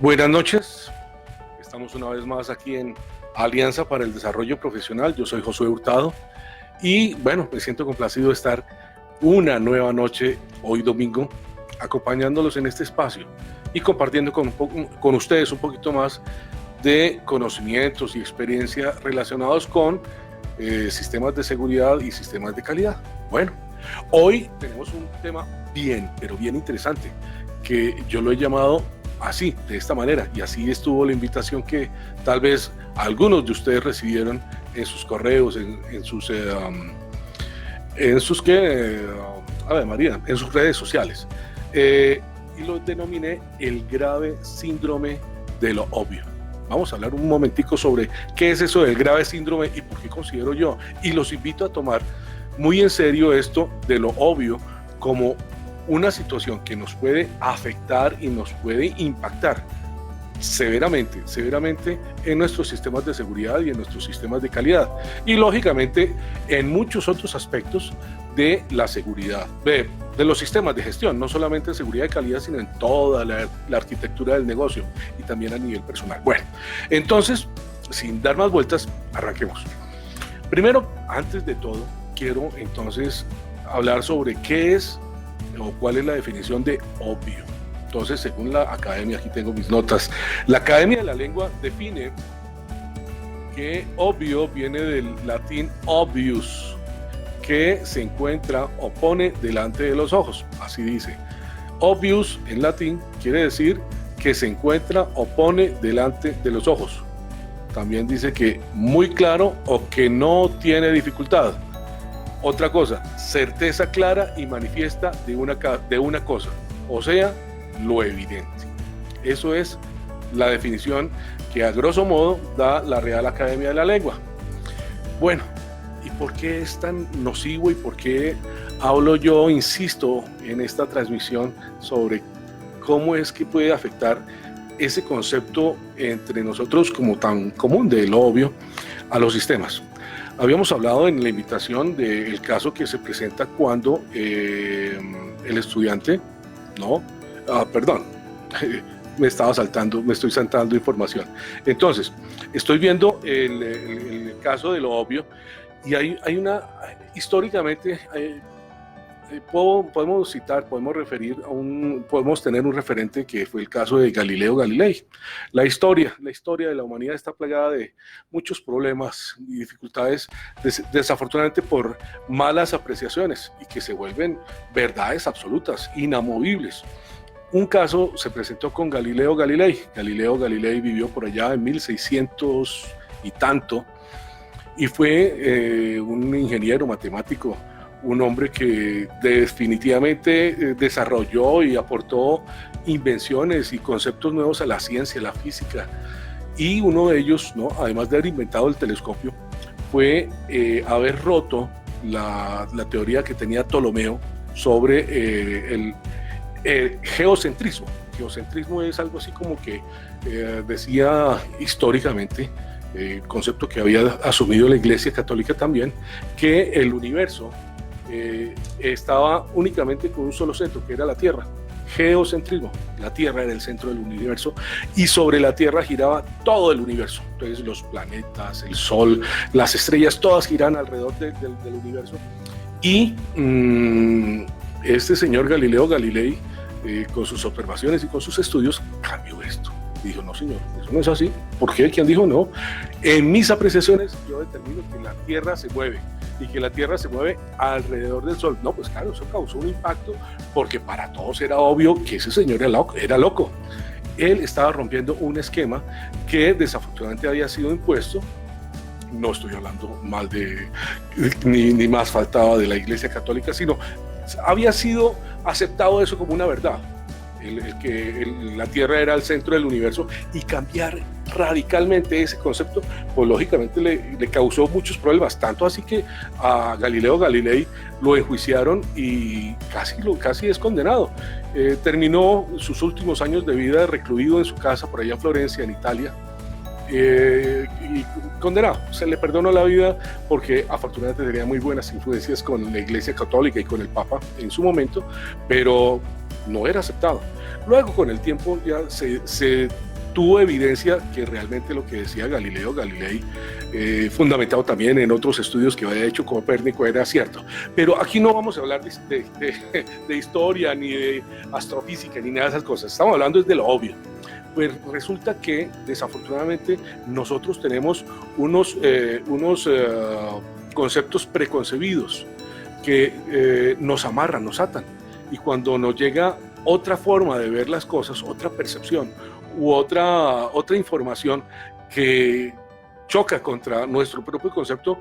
Buenas noches, estamos una vez más aquí en Alianza para el Desarrollo Profesional. Yo soy Josué Hurtado y bueno, me siento complacido de estar una nueva noche, hoy domingo, acompañándolos en este espacio y compartiendo con ustedes un poquito más de conocimientos y experiencia relacionados con sistemas de seguridad y sistemas de calidad. Bueno, hoy tenemos un tema pero bien interesante, que yo lo he llamado así, de esta manera, y así estuvo la invitación que tal vez algunos de ustedes recibieron en sus correos, en sus en sus redes sociales, y lo denominé el grave síndrome de lo obvio. Vamos a hablar un momentico sobre qué es eso del grave síndrome y por qué considero yo, y los invito a tomar muy en serio esto de lo obvio como una situación que nos puede afectar y nos puede impactar severamente en nuestros sistemas de seguridad y en nuestros sistemas de calidad y lógicamente en muchos otros aspectos de la seguridad, de los sistemas de gestión, no solamente en seguridad de calidad, sino en toda la arquitectura del negocio y también a nivel personal. Bueno, entonces, sin dar más vueltas, arranquemos. Primero, antes de todo, quiero entonces hablar sobre qué es o cuál es la definición de obvio. Entonces, según la academia, aquí tengo mis notas, la Academia de la Lengua define que obvio viene del latín obvius, que se encuentra o pone delante de los ojos, así dice. Obvius en latín quiere decir que se encuentra o pone delante de los ojos. También dice que muy claro o que no tiene dificultad. Otra cosa, certeza clara y manifiesta de una cosa, o sea, lo evidente. Eso es la definición que a grosso modo da la Real Academia de la Lengua. Bueno, ¿y por qué es tan nocivo y por qué hablo yo, insisto, en esta transmisión sobre cómo es que puede afectar ese concepto entre nosotros como tan común de lo obvio a los sistemas? Habíamos hablado en la invitación del caso que se presenta cuando el estudiante, me estoy saltando información. Entonces, estoy viendo el caso de lo obvio y hay una, históricamente, podemos tener un referente que fue el caso de Galileo Galilei. La historia de la humanidad está plagada de muchos problemas y dificultades, desafortunadamente por malas apreciaciones y que se vuelven verdades absolutas, inamovibles. Un caso se presentó con Galileo Galilei. Galileo Galilei vivió por allá en 1600 y tanto y fue un ingeniero matemático, un hombre que definitivamente desarrolló y aportó invenciones y conceptos nuevos a la ciencia, a la física. Y uno de ellos, además de haber inventado el telescopio, fue haber roto la teoría que tenía Ptolomeo sobre el geocentrismo. Geocentrismo es algo así como que decía históricamente, concepto que había asumido la Iglesia Católica también, que el universo estaba únicamente con un solo centro, que era la Tierra. Geocentrismo, la Tierra era el centro del universo y sobre la Tierra giraba todo el universo. Entonces los planetas, el Sol, las estrellas, todas giran alrededor del universo. Y este señor Galileo Galilei, con sus observaciones y con sus estudios, cambió esto. Dijo, no señor, eso no es así. ¿Por qué? ¿Quién dijo no? En mis apreciaciones yo determino que la Tierra se mueve y que la Tierra se mueve alrededor del Sol. No, pues claro, eso causó un impacto porque para todos era obvio que ese señor era loco. Él estaba rompiendo un esquema que desafortunadamente había sido impuesto. No estoy hablando mal ni más faltaba de la Iglesia Católica, sino había sido aceptado eso como una verdad. La Tierra era el centro del universo, y cambiar radicalmente ese concepto, pues lógicamente le causó muchos problemas, tanto así que a Galileo Galilei lo enjuiciaron y casi es condenado. Terminó sus últimos años de vida recluido en su casa por allá en Florencia, en Italia, y condenado. Se le perdonó la vida porque afortunadamente tenía muy buenas influencias con la Iglesia Católica y con el Papa en su momento, pero no era aceptado. Luego, con el tiempo, ya se tuvo evidencia que realmente lo que decía Galileo Galilei, fundamentado también en otros estudios que había hecho Copérnico, era cierto. Pero aquí no vamos a hablar de historia, ni de astrofísica, ni nada de esas cosas. Estamos hablando de lo obvio. Pues resulta que desafortunadamente nosotros tenemos unos conceptos preconcebidos que nos amarran, nos atan. Y cuando nos llega otra forma de ver las cosas, otra percepción u otra información que choca contra nuestro propio concepto,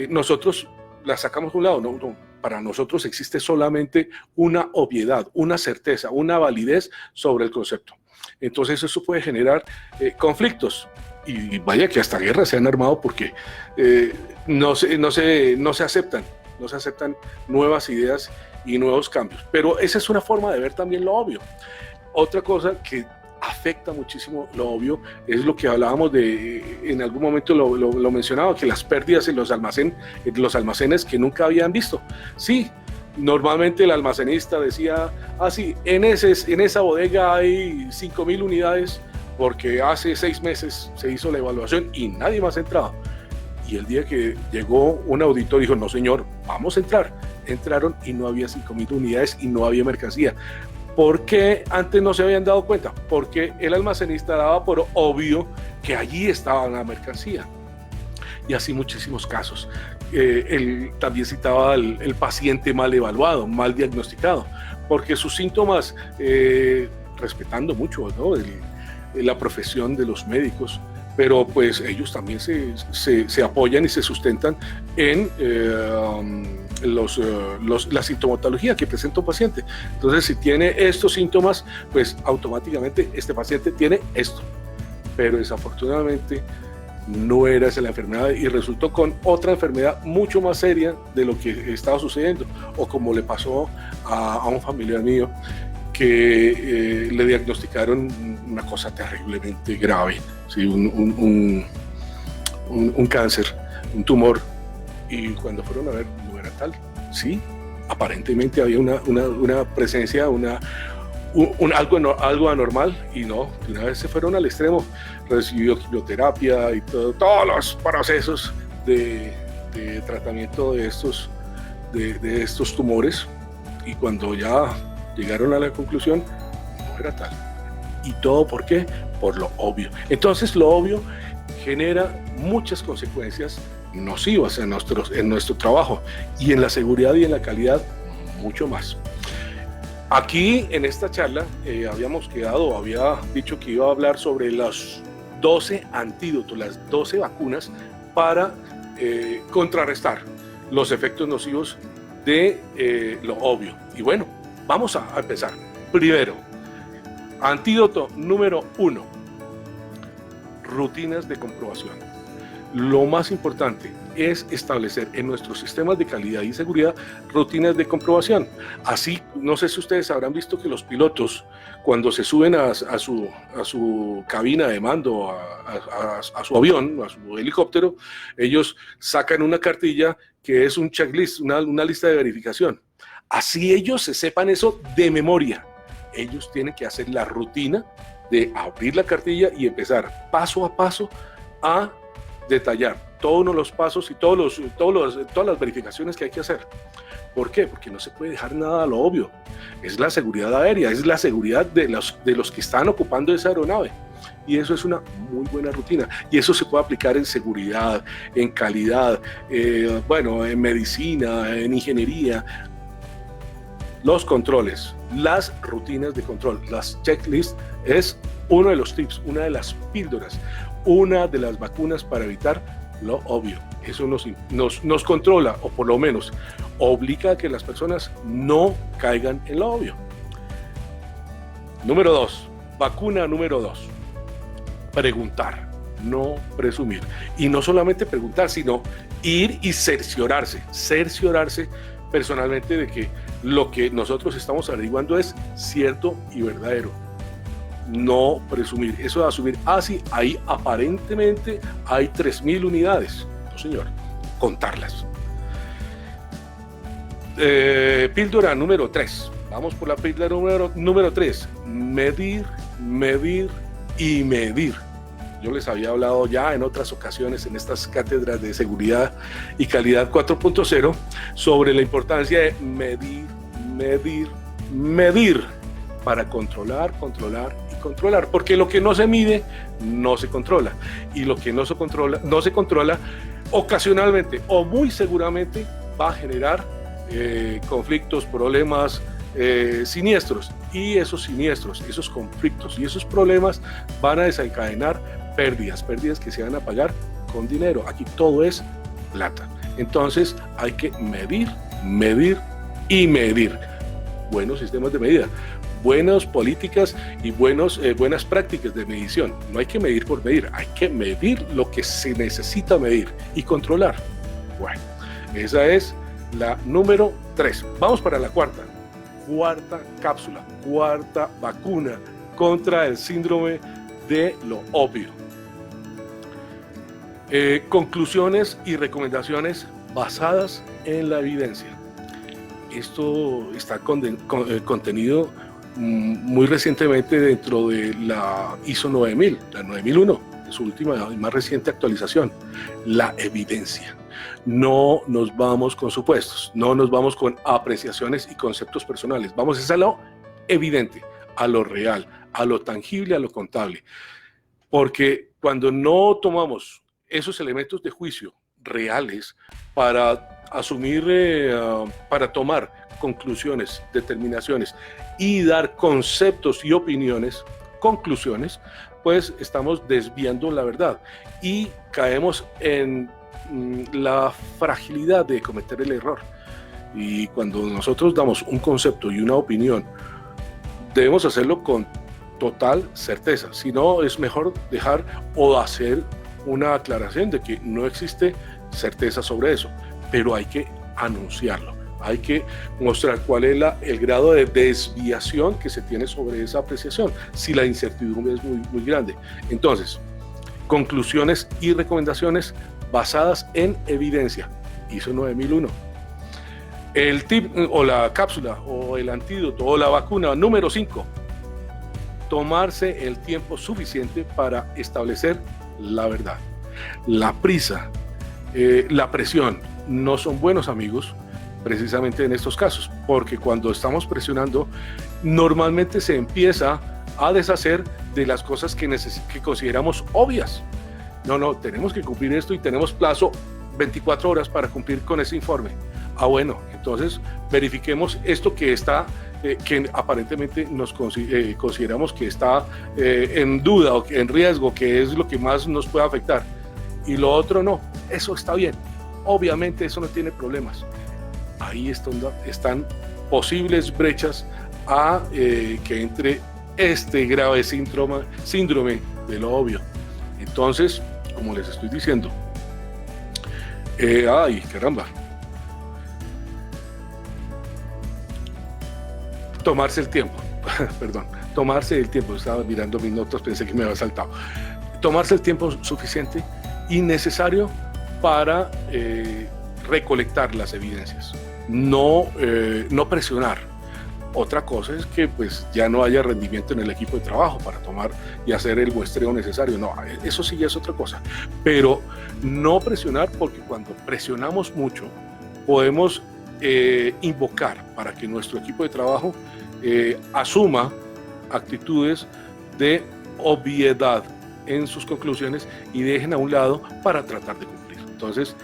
nosotros la sacamos de un lado. No, para nosotros existe solamente una obviedad, una certeza, una validez sobre el concepto. Entonces eso puede generar conflictos, y vaya que hasta guerras se han armado porque no se aceptan nuevas ideas y nuevos cambios. Pero esa es una forma de ver también lo obvio. Otra cosa que afecta muchísimo lo obvio es lo que hablábamos en algún momento lo mencionaba, que las pérdidas en los almacenes que nunca habían visto. Sí, normalmente el almacenista decía, sí, en esa bodega hay 5,000 unidades porque hace 6 meses se hizo la evaluación y nadie más entraba. Y el día que llegó un auditor dijo, no señor, vamos a entrar. Entraron y no había 5,000 unidades y no había mercancía. ¿Por qué antes no se habían dado cuenta? Porque el almacenista daba por obvio que allí estaba la mercancía. Y así muchísimos casos. Él también citaba el paciente mal evaluado, mal diagnosticado, porque sus síntomas, respetando mucho, ¿no?, la profesión de los médicos, pero pues ellos también se apoyan y se sustentan en la sintomatología que presenta un paciente. Entonces, si tiene estos síntomas, pues automáticamente este paciente tiene esto. Pero desafortunadamente no era esa la enfermedad y resultó con otra enfermedad mucho más seria de lo que estaba sucediendo, o como le pasó a un familiar mío que le diagnosticaron una cosa terriblemente grave, ¿sí? un cáncer, un tumor, y cuando fueron a ver no era tal, sí, aparentemente había una presencia, algo anormal, y no, de una vez se fueron al extremo, recibió quimioterapia y todos los procesos de tratamiento de estos tumores, y cuando ya llegaron a la conclusión, no era tal. ¿Y todo por qué? Por lo obvio. Entonces lo obvio genera muchas consecuencias nocivas en nuestro trabajo, y en la seguridad y en la calidad mucho más. Aquí en esta charla había dicho que iba a hablar sobre los 12 antídotos, las 12 vacunas para contrarrestar los efectos nocivos de lo obvio. Y bueno, vamos a empezar. Primero, antídoto número 1, rutinas de comprobación. Lo más importante es establecer en nuestros sistemas de calidad y seguridad rutinas de comprobación. Así, no sé si ustedes habrán visto que los pilotos, cuando se suben a su cabina de mando, a su avión, a su helicóptero, ellos sacan una cartilla que es un checklist, una lista de verificación. Así ellos se sepan eso de memoria. Ellos tienen que hacer la rutina de abrir la cartilla y empezar paso a paso a detallar todos los pasos y todas las verificaciones que hay que hacer. ¿Por qué? Porque no se puede dejar nada a lo obvio. Es la seguridad aérea, es la seguridad de los que están ocupando esa aeronave. Y eso es una muy buena rutina. Y eso se puede aplicar en seguridad, en calidad, en medicina, en ingeniería. Los controles, las rutinas de control, las checklists, es uno de los tips, una de las píldoras, una de las vacunas para evitar lo obvio. Eso nos controla, o por lo menos obliga a que las personas no caigan en lo obvio. Número 2, vacuna número 2, preguntar, no presumir. Y no solamente preguntar, sino ir y cerciorarse personalmente de que lo que nosotros estamos averiguando es cierto y verdadero. No presumir, eso de asumir, sí, ahí aparentemente hay 3,000 unidades. No señor, contarlas. Píldora número 3, vamos por la píldora número 3, medir y medir. Yo les había hablado ya en otras ocasiones en estas cátedras de seguridad y calidad 4.0 sobre la importancia de medir para controlar y controlar, porque lo que no se mide no se controla, y lo que no se controla ocasionalmente o muy seguramente va a generar conflictos, problemas, siniestros, y esos siniestros, esos conflictos y esos problemas van a desencadenar pérdidas que se van a pagar con dinero. Aquí todo es plata. Entonces hay que medir y medir. Buenos sistemas de medida, buenas políticas y buenas prácticas de medición. No hay que medir por medir, hay que medir lo que se necesita medir y controlar. Bueno, esa es la número 3. Vamos para la cuarta cápsula, cuarta vacuna contra el síndrome de lo obvio. Conclusiones y recomendaciones basadas en la evidencia. Esto está contenido muy recientemente dentro de la ISO 9000, la 9001, de su última y más reciente actualización. La evidencia. No nos vamos con supuestos, no nos vamos con apreciaciones y conceptos personales, vamos a lo evidente, a lo real, a lo tangible, a lo contable. Porque cuando no tomamos esos elementos de juicio reales para asumir, para tomar conclusiones, determinaciones y dar conceptos y opiniones, conclusiones, pues estamos desviando la verdad y caemos en la fragilidad de cometer el error. Y cuando nosotros damos un concepto y una opinión, debemos hacerlo con total certeza. Si no, es mejor dejar o hacer una aclaración de que no existe certeza sobre eso, pero hay que anunciarlo, hay que mostrar cuál es el grado de desviación que se tiene sobre esa apreciación, si la incertidumbre es muy grande. Entonces, conclusiones y recomendaciones basadas en evidencia, ISO 9001. El tip o la cápsula o el antídoto o la vacuna número 5, tomarse el tiempo suficiente para establecer la verdad. La prisa, la presión no son buenos amigos precisamente en estos casos, porque cuando estamos presionando normalmente se empieza a deshacer de las cosas que consideramos obvias. No, tenemos que cumplir esto y tenemos plazo 24 horas para cumplir con ese informe. Bueno, entonces verifiquemos esto que está, que aparentemente nos consideramos que está en duda o en riesgo, que es lo que más nos puede afectar. Y lo otro no, eso está bien. Obviamente eso no tiene problemas. Ahí están posibles brechas a que entre este grave síndrome de lo obvio. Entonces, como les estoy diciendo, caramba, tomarse el tiempo, tomarse el tiempo, estaba mirando mis notas, pensé que me había saltado, tomarse el tiempo suficiente y necesario para recolectar las evidencias, no presionar. Otra cosa es que pues ya no haya rendimiento en el equipo de trabajo para tomar y hacer el muestreo necesario. No, eso sí ya es otra cosa. Pero no presionar, porque cuando presionamos mucho podemos invocar para que nuestro equipo de trabajo asuma actitudes de obviedad en sus conclusiones y dejen a un lado para tratar de cumplir. Entonces,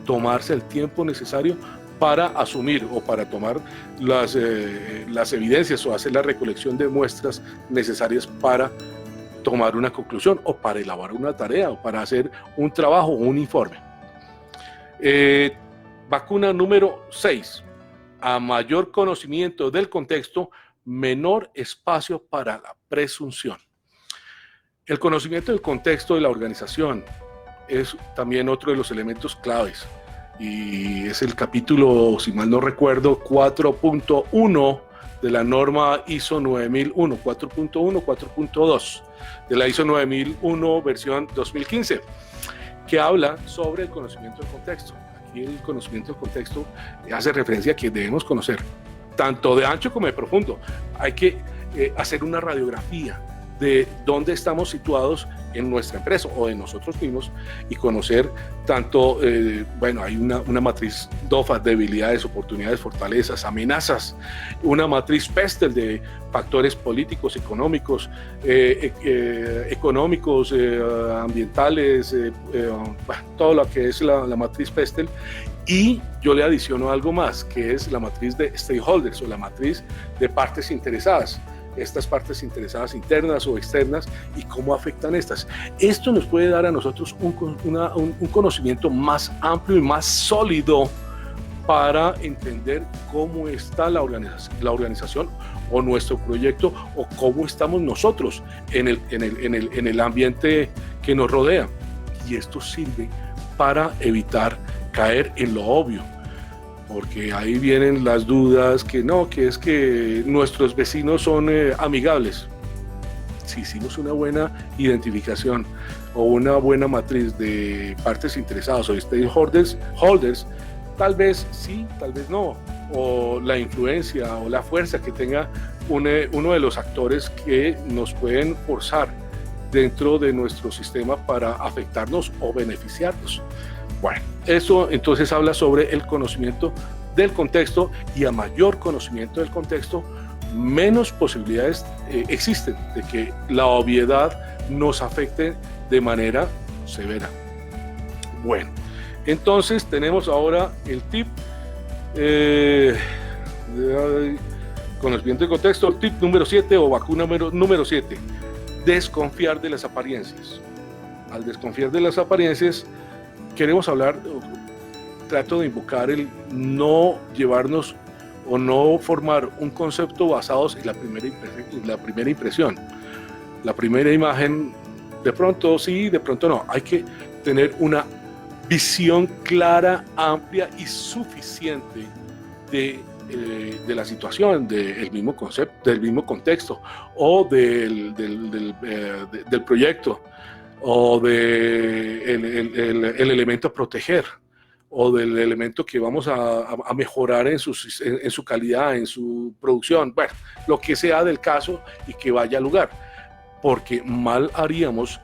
tomarse el tiempo necesario para asumir o para tomar las evidencias o hacer la recolección de muestras necesarias para tomar una conclusión o para elaborar una tarea o para hacer un trabajo o un informe. Vacuna número 6. A mayor conocimiento del contexto, menor espacio para la presunción. El conocimiento del contexto de la organización es también otro de los elementos claves. Y es el capítulo, si mal no recuerdo, 4.1 de la norma ISO 9001, 4.1, 4.2 de la ISO 9001 versión 2015, que habla sobre el conocimiento del contexto. Aquí el conocimiento del contexto hace referencia a que debemos conocer tanto de ancho como de profundo. Hay que hacer una radiografía de dónde estamos situados en nuestra empresa o en nosotros mismos y conocer tanto, hay una matriz DOFA, debilidades, oportunidades, fortalezas, amenazas, una matriz PESTEL de factores políticos, económicos, ambientales, todo lo que es la matriz PESTEL. Y yo le adiciono algo más, que es la matriz de stakeholders o la matriz de partes interesadas. Estas partes interesadas internas o externas y cómo afectan estas. Esto nos puede dar a nosotros un conocimiento más amplio y más sólido para entender cómo está la organización o nuestro proyecto o cómo estamos nosotros en el ambiente que nos rodea. Y esto sirve para evitar caer en lo obvio, porque ahí vienen las dudas que es que nuestros vecinos son amigables. Si hicimos una buena identificación o una buena matriz de partes interesadas o stakeholders, tal vez sí, tal vez no, o la influencia o la fuerza que tenga uno de los actores que nos pueden forzar dentro de nuestro sistema para afectarnos o beneficiarnos. Bueno, eso entonces habla sobre el conocimiento del contexto, y a mayor conocimiento del contexto, menos posibilidades existen de que la obviedad nos afecte de manera severa. Bueno, entonces tenemos ahora el tip conocimiento del contexto, el tip número 7 o vacuna número 7, desconfiar de las apariencias. Al desconfiar de las apariencias, queremos hablar, trato de invocar el no llevarnos o no formar un concepto basado en la primera impresión. La primera imagen, de pronto sí, de pronto no. Hay que tener una visión clara, amplia y suficiente de la situación, del mismo concepto, del mismo contexto o del proyecto, o del elemento a proteger, o del elemento que vamos a mejorar en su calidad, en su producción, bueno, lo que sea del caso y que vaya al lugar, porque mal haríamos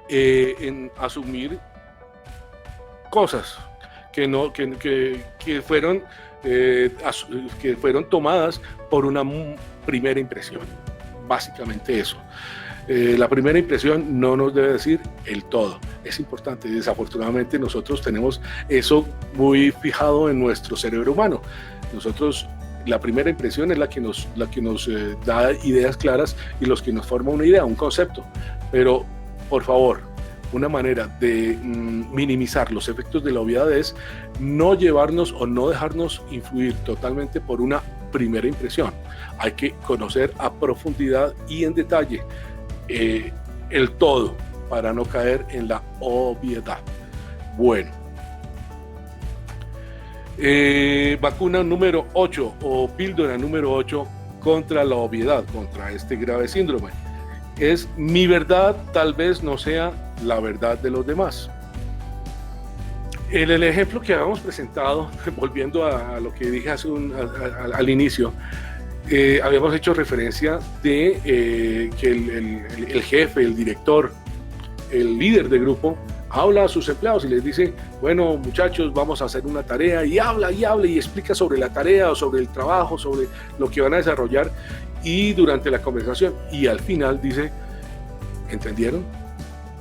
en asumir cosas que fueron tomadas por una primera impresión, básicamente eso. La primera impresión no nos debe decir el todo, es importante, y desafortunadamente nosotros tenemos eso muy fijado en nuestro cerebro humano. Nosotros, la primera impresión es la que nos da ideas claras y los que nos forma una idea, un concepto, pero por favor, una manera de minimizar los efectos de la obviedad es no llevarnos o no dejarnos influir totalmente por una primera impresión. Hay que conocer a profundidad y en detalle el todo para no caer en la obviedad. Bueno, vacuna número 8 o píldora número 8 contra la obviedad, contra este grave síndrome, es: mi verdad tal vez no sea la verdad de los demás. En el ejemplo que habíamos presentado, volviendo a lo que dije al inicio, habíamos hecho referencia de que el jefe, el director, el líder de grupo habla a sus empleados y les dice: bueno, muchachos, vamos a hacer una tarea, y habla y explica sobre la tarea o sobre el trabajo, sobre lo que van a desarrollar, y durante la conversación, y al final dice: ¿entendieron?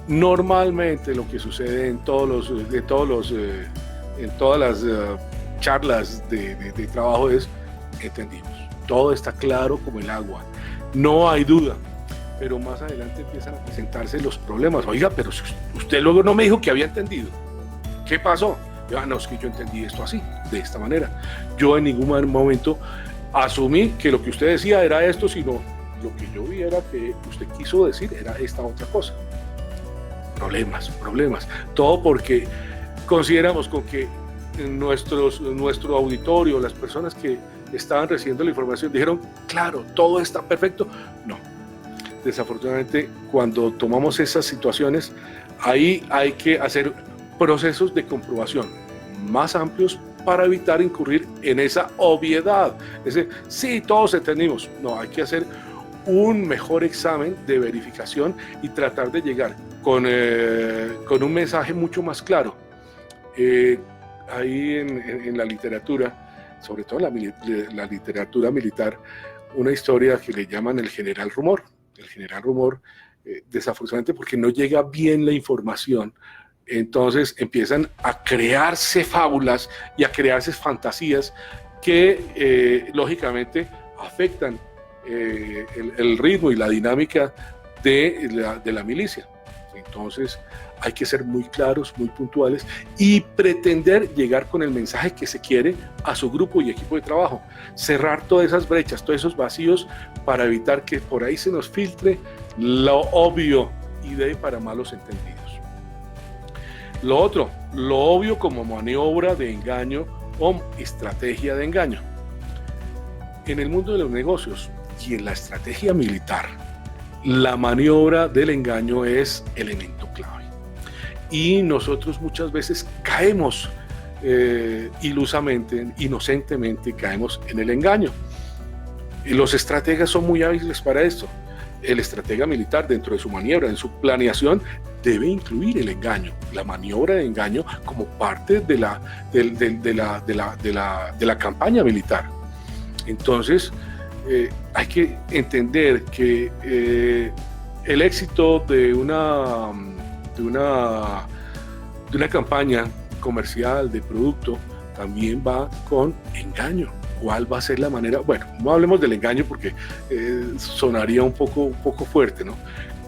Normalmente lo que sucede en todas las charlas de trabajo es: entendimos, todo está claro como el agua, no hay duda. Pero más adelante empiezan a presentarse los problemas. Oiga, pero usted luego no me dijo que había entendido. ¿Qué pasó? No, es que yo entendí esto así, de esta manera. Yo en ningún momento asumí que lo que usted decía era esto, sino lo que yo vi era que usted quiso decir era esta otra cosa. Problemas. Todo porque consideramos con que nuestro auditorio, las personas que estaban recibiendo la información, dijeron: claro, todo está perfecto. No. Desafortunadamente, cuando tomamos esas situaciones, ahí hay que hacer procesos de comprobación más amplios para evitar incurrir en esa obviedad. Sí, todos entendimos. No, hay que hacer un mejor examen de verificación y tratar de llegar con un mensaje mucho más claro. Ahí en la literatura, sobre todo en la literatura militar, una historia que le llaman el general rumor. El general rumor, desafortunadamente porque no llega bien la información, entonces empiezan a crearse fábulas y a crearse fantasías que lógicamente afectan el ritmo y la dinámica de la milicia. Entonces hay que ser muy claros, muy puntuales y pretender llegar con el mensaje que se quiere a su grupo y equipo de trabajo. Cerrar todas esas brechas, todos esos vacíos para evitar que por ahí se nos filtre lo obvio y dé para malos entendidos. Lo otro, lo obvio como maniobra de engaño o estrategia de engaño. En el mundo de los negocios y en la estrategia militar, la maniobra del engaño es elemento clave. Y nosotros muchas veces caemos ilusamente, inocentemente caemos en el engaño. Y los estrategas son muy hábiles para esto. El estratega militar, dentro de su maniobra, en su planeación, debe incluir el engaño, la maniobra de engaño como parte de la campaña militar. Entonces, hay que entender que el éxito de una campaña comercial, de producto, también va con engaño. ¿Cuál va a ser la manera? Bueno, no hablemos del engaño porque sonaría un poco fuerte, ¿no?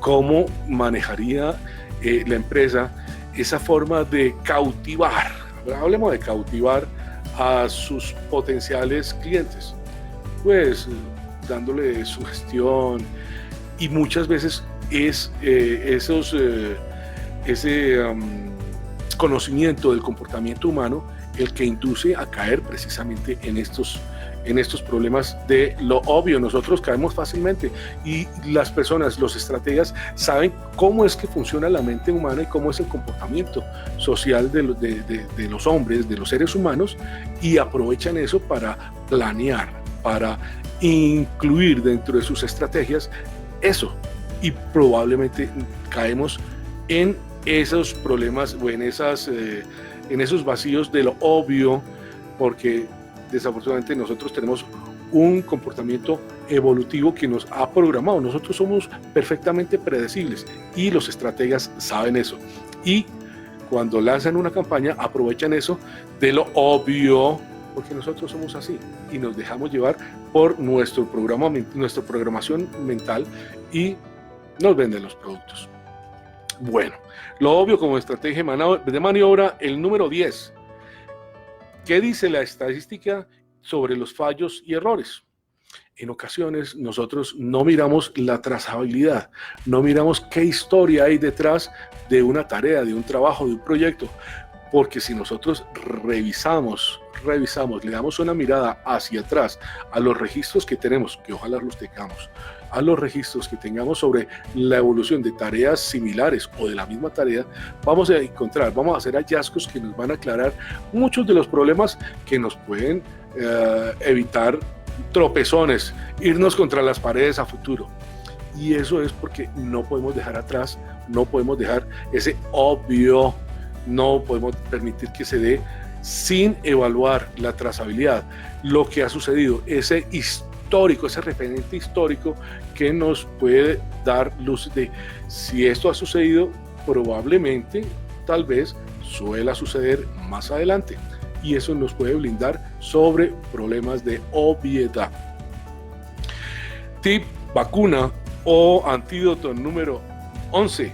¿Cómo manejaría la empresa esa forma de cautivar? Hablemos de cautivar a sus potenciales clientes. Pues dándole sugestión y muchas veces es ese conocimiento del comportamiento humano el que induce a caer precisamente en estos problemas de lo obvio. Nosotros caemos fácilmente y las personas, los estrategas, saben cómo es que funciona la mente humana y cómo es el comportamiento social de los hombres, de los seres humanos, y aprovechan eso para planear, para incluir dentro de sus estrategias eso, y probablemente caemos en esos problemas o en esos vacíos de lo obvio, porque desafortunadamente nosotros tenemos un comportamiento evolutivo que nos ha programado. Nosotros somos perfectamente predecibles y los estrategas saben eso, y cuando lanzan una campaña aprovechan eso de lo obvio, porque nosotros somos así y nos dejamos llevar por nuestra programación mental y nos venden los productos. Bueno, lo obvio como estrategia de maniobra, el número 10. ¿Qué dice la estadística sobre los fallos y errores? En ocasiones nosotros no miramos la trazabilidad, no miramos qué historia hay detrás de una tarea, de un trabajo, de un proyecto, porque si nosotros revisamos, le damos una mirada hacia atrás a los registros que tenemos, que ojalá los tengamos, a los registros que tengamos sobre la evolución de tareas similares o de la misma tarea, vamos a hacer hallazgos que nos van a aclarar muchos de los problemas que nos pueden evitar tropezones, irnos contra las paredes a futuro. Y eso es porque no podemos dejar atrás, no podemos dejar ese obvio, no podemos permitir que se dé sin evaluar la trazabilidad, lo que ha sucedido, ese referente histórico que nos puede dar luz de si esto ha sucedido, probablemente, tal vez, suela suceder más adelante, y eso nos puede blindar sobre problemas de obviedad. Tip, vacuna o antídoto número 11.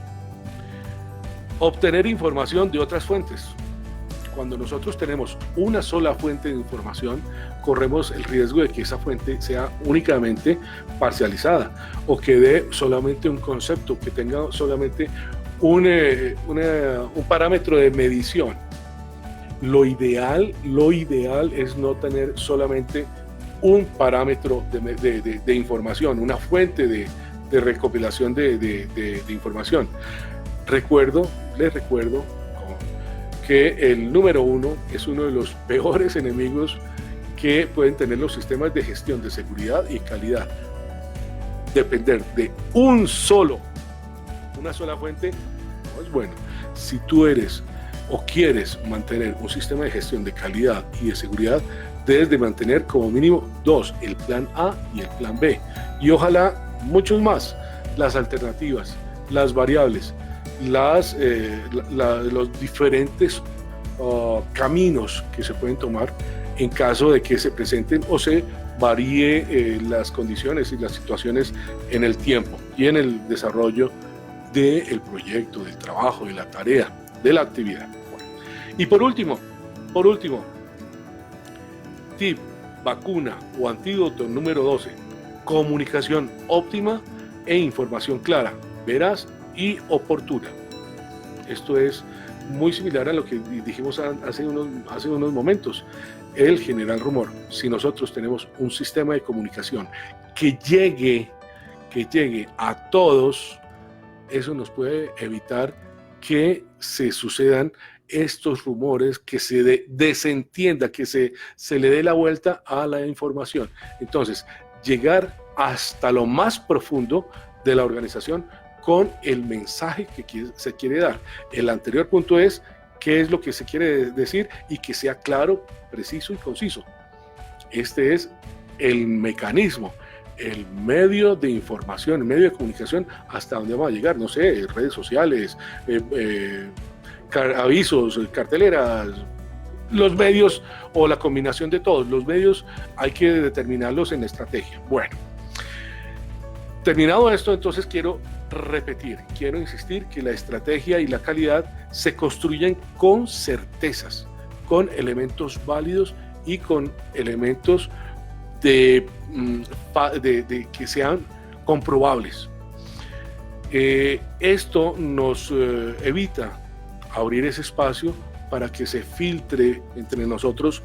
Obtener información de otras fuentes. Cuando nosotros tenemos una sola fuente de información, corremos el riesgo de que esa fuente sea únicamente parcializada o que dé solamente un concepto, que tenga solamente un parámetro de medición. Lo ideal es no tener solamente un parámetro de información, una fuente de recopilación de información. Les recuerdo que el número 1 es uno de los peores enemigos que pueden tener los sistemas de gestión de seguridad y calidad. depender de una sola fuente no es bueno. Si tú eres o quieres mantener un sistema de gestión de calidad y de seguridad, debes de mantener como mínimo dos, el plan A y el plan B, y ojalá muchos más, las alternativas, las variables, los diferentes caminos que se pueden tomar en caso de que se presenten o se varíe las condiciones y las situaciones en el tiempo y en el desarrollo del proyecto, del trabajo, de la tarea, de la actividad. Bueno. Y por último, tip, vacuna o antídoto número 12, comunicación óptima e información clara, veraz y oportuna. Esto es muy similar a lo que dijimos hace unos momentos, el general rumor. Si nosotros tenemos un sistema de comunicación que llegue a todos, eso nos puede evitar que se sucedan estos rumores, que se desentienda, que se le dé la vuelta a la información. Entonces, llegar hasta lo más profundo de la organización con el mensaje que se quiere dar. El anterior punto es qué es lo que se quiere decir y que sea claro, preciso y conciso. Este es el mecanismo, el medio de información, el medio de comunicación, hasta dónde va a llegar, no sé, redes sociales, avisos, carteleras, los medios o la combinación de todos. Los medios hay que determinarlos en la estrategia. Bueno, terminado esto, entonces quiero insistir que la estrategia y la calidad se construyen con certezas, con elementos válidos y con elementos de que sean comprobables. Esto nos evita abrir ese espacio para que se filtre entre nosotros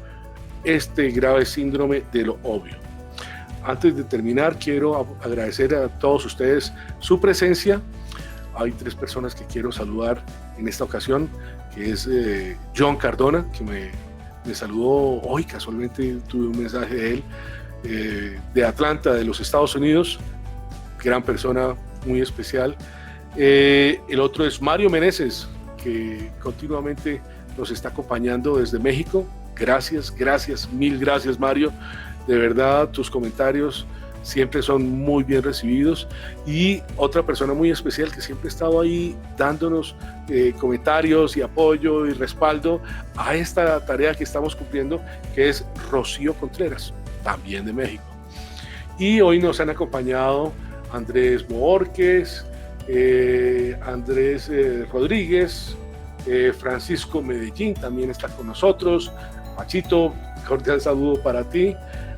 este grave síndrome de lo obvio. Antes de terminar, quiero agradecer a todos ustedes su presencia. Hay 3 personas que quiero saludar en esta ocasión, que es John Cardona, que me saludó hoy, casualmente tuve un mensaje de él, de Atlanta, de los Estados Unidos, gran persona, muy especial. El otro es Mario Meneses, que continuamente nos está acompañando desde México. Gracias, mil gracias, Mario. De verdad, tus comentarios siempre son muy bien recibidos. Y otra persona muy especial que siempre ha estado ahí dándonos comentarios y apoyo y respaldo a esta tarea que estamos cumpliendo, que es Rocío Contreras, también de México. Y hoy nos han acompañado Andrés Boorques, Andrés Rodríguez, Francisco Medellín también está con nosotros. Machito, cordial saludo para ti.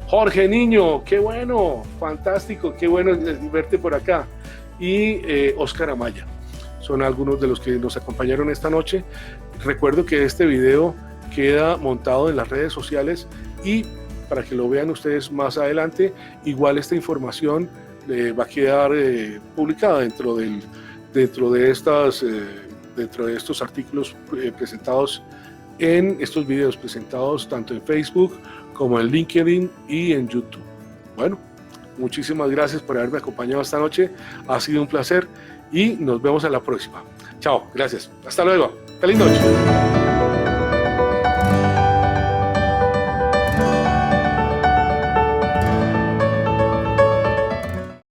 Jorge Niño, qué bueno, fantástico, qué bueno verte por acá. Y Oscar Amaya, son algunos de los que nos acompañaron esta noche. Recuerdo que este video queda montado en las redes sociales y para que lo vean ustedes más adelante, igual esta información va a quedar publicada dentro de estos artículos presentados en estos videos presentados tanto en Facebook como en LinkedIn y en YouTube. Bueno, muchísimas gracias por haberme acompañado esta noche. Ha sido un placer y nos vemos en la próxima. Chao, gracias. Hasta luego. Feliz noche.